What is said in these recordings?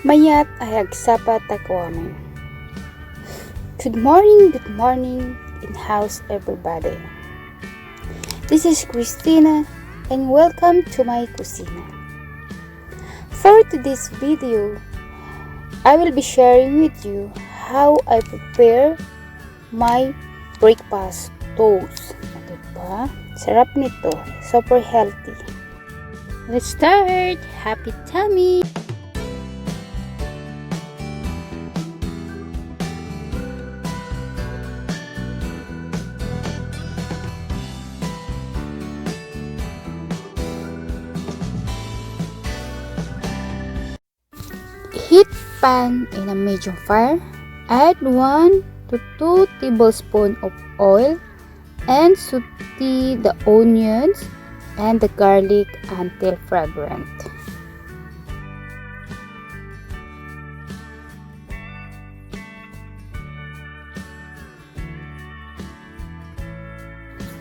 Maya't ay agsapat agwamen. Good morning, in-house everybody. This is Christina and welcome to my kusina. For today's video, I will be sharing with you how I prepare my breakfast toast. Diba? Sarap nito. Super healthy. Let's start! Happy tummy! Heat pan in a medium fire. Add 1 to 2 tablespoons of oil and saute the onions and the garlic until fragrant.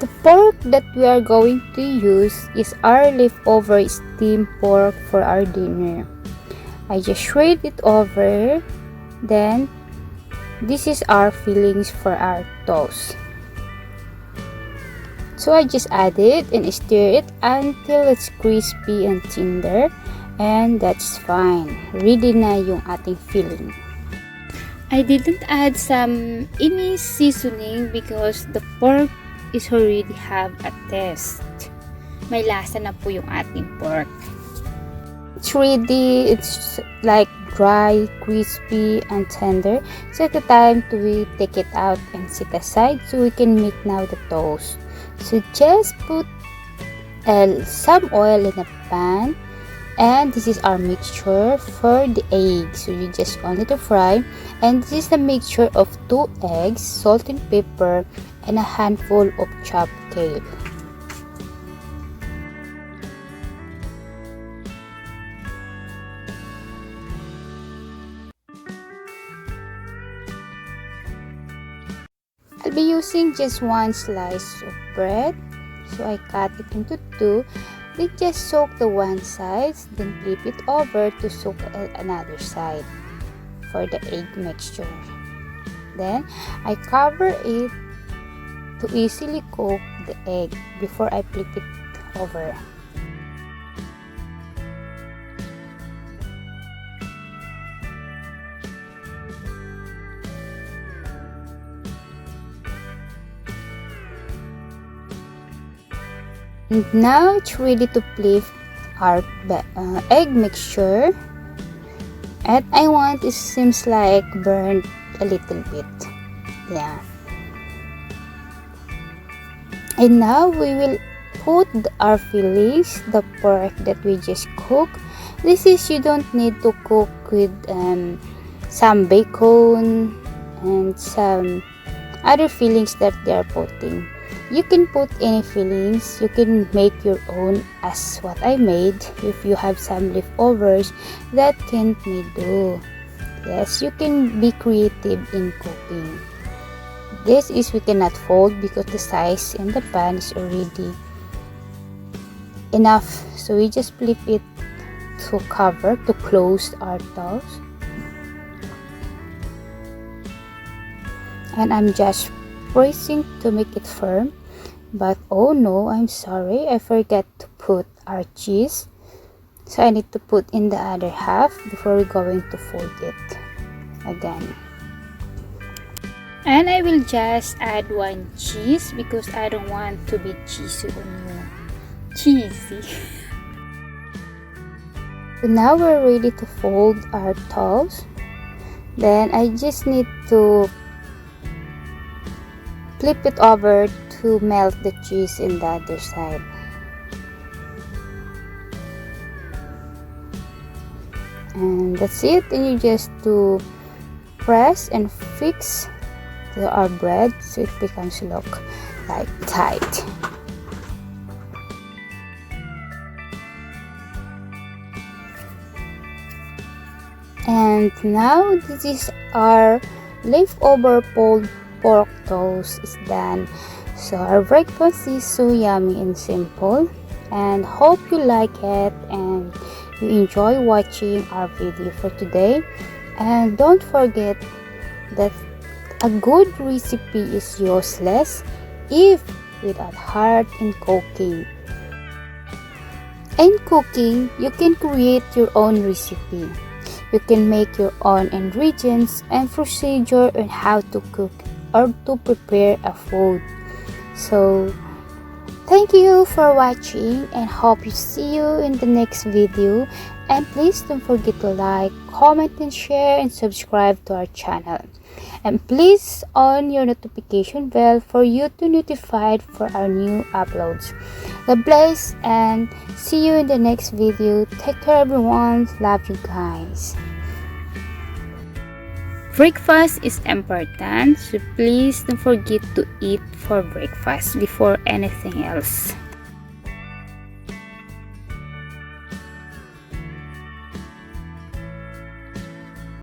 The pork that we are going to use is our leftover steamed pork for our dinner. I just shred it over. Then this is our fillings for our toast. So I just add it and stir it until it's crispy and tender, and that's fine. Ready na yung ating filling. I didn't add any seasoning because the pork is already have a taste. May lasa na po yung ating pork. It's ready. It's like dry, crispy, and tender. So it's the time to take it out and set aside so we can make now the toast. So just put some oil in a pan, and this is our mixture for the eggs. So you just want it to fry, and this is the mixture of 2 eggs, salt and pepper, and a handful of chopped kale. I'll be using just 1 slice of bread, so I cut it into 2. Then just soak the one side, then flip it over to soak another side for the egg mixture. Then I cover it to easily cook the egg before I flip it over. And now it's ready to flip our egg mixture. And I want it seems like burnt a little bit. Yeah. And now we will put our fillings, the pork that we just cooked. This is, you don't need to cook with some bacon and some other fillings that they are putting. You can put any fillings. You can make your own as what I made. If you have some leftovers, that can be do. Yes, you can be creative in cooking. This is we cannot fold because the size in the pan is already enough. So we just flip it to cover, to close our toast. And I'm just pressing to make it firm, but oh no, I'm sorry, I forgot to put our cheese, so I need to put in the other half before we're going to fold it again. And I will just add 1 cheese because I don't want to be cheesy on you. Cheesy. So now we're ready to fold our toast. Then I just need to flip it over to melt the cheese in the other side. And that's it. And you just to press and fix our bread so it becomes look like tight. And now this is our leftover pulled pork toast is done. So our breakfast is so yummy and simple, and hope you like it and you enjoy watching our video for today. And don't forget that a good recipe is useless if without heart in cooking. In cooking, you can create your own recipe. You can make your own ingredients and procedure on how to cook or to prepare a food. So, thank you for watching and hope you see you in the next video. And please don't forget to like, comment and share and subscribe to our channel. And please on your notification bell for you to notified for our new uploads. God bless and see you in the next video. Take care everyone. Love you guys. Breakfast is important, so please don't forget to eat for breakfast before anything else.